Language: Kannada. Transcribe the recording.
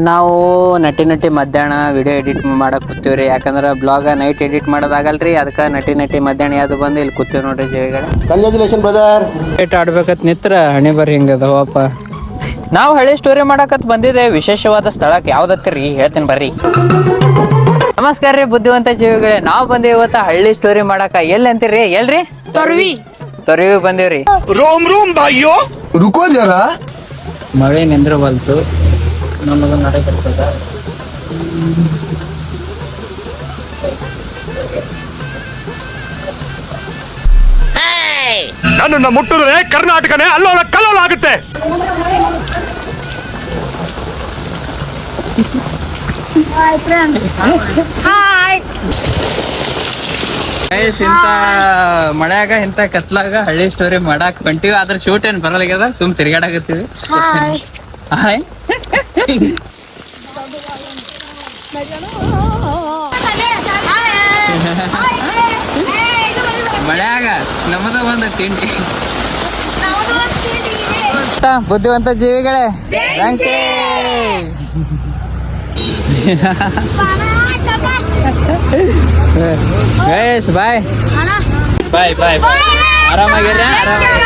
ನಾವು ನಟಿ ಮಧ್ಯಾಹ್ನ ವಿಡಿಯೋ ಎಡಿಟ್ ಮಾಡಕ್ ಕೂತೀವ್ರಿ. ಯಾಕಂದ್ರೆ ಬ್ಲಾಗ ನೈಟ್ ಎಡಿಟ್ ಮಾಡೋದಾಗಲ್ರಿ, ಅದಕ್ಕೆ ನಟಿ ಮಧ್ಯಾಹ್ನ ಯಾವ್ದು ಬಂದು ಇಲ್ಲಿ ಕೂತೀವಿ ನೋಡ್ರಿ ಜೀವಿಗಳ. Congratulation brother. ಏಟ್ ಆಡ್ಬೇಕತ್ ನಿತ್ರ ಹಣಿ ಬರ್ರಿ ಹಿಂಗದವಪ್ಪ. ನಾವು ಹಳ್ಳಿ ಸ್ಟೋರಿ ಮಾಡಕತ್ ಬಂದಿದೆ ವಿಶೇಷವಾದ ಸ್ಥಳಕ್ಕೆ. ಯಾವ್ದತ್ರಿ ಹೇಳ್ತೀನಿ ಬರ್ರಿ. ನಮಸ್ಕಾರ ರೀ ಬುದ್ಧಿವಂತ ಜೀವಿಗಳೇ, ನಾವು ಬಂದೇವಿ ಇವತ್ತ ಹಳ್ಳಿ ಸ್ಟೋರಿ ಮಾಡಕ. ಎಲ್ಲಿ ಅಂತೀರಿ? ಎಲ್ರಿ? ತೊರವಿ ಬಂದೇವ್ರಿ. ರುಕೋ ಜರ. ಮಳೆ ನಿಂದ್ರ ಬಲ್ತು, ನಮಗ ನಡೆಕತ್ತದ. ನನ್ನನ್ನು ಮುಟ್ಟಿದ್ರೆ ಕರ್ನಾಟಕನೇ ಅಲ್ಲೋಲ ಕಲ್ಲೋಲ ಆಗುತ್ತೆ. ಇಂತ ಮಳ್ಯಾಗ ಇಂತ ಕತ್ಲಾಗ ಹಳ್ಳಿ ಸ್ಟೋರಿ ಮಾಡಾಕ್ ಬಂಟಿವಿ. ಆದ್ರ ಶೂಟ್ ಏನ್ ಬರಲಾಗ್ಯದ, ಸುಮ್ ತಿರ್ಗಾಡಕತ್ತೀವಿ. ಹಾಯ್ ಮಳ್ಯಾಗ ನಮ್ಮದ ಒಂದು ತಿಂಡಿ. ಬುದ್ಧಿವಂತ ಜೀವಿಗಳೇ, ಬಾಯ್ ಬಾಯ್ ಬಾಯ್ ಬಾಯ್. ಆರಾಮಾಗಿರ? ಆರಾಮಾಗಿ.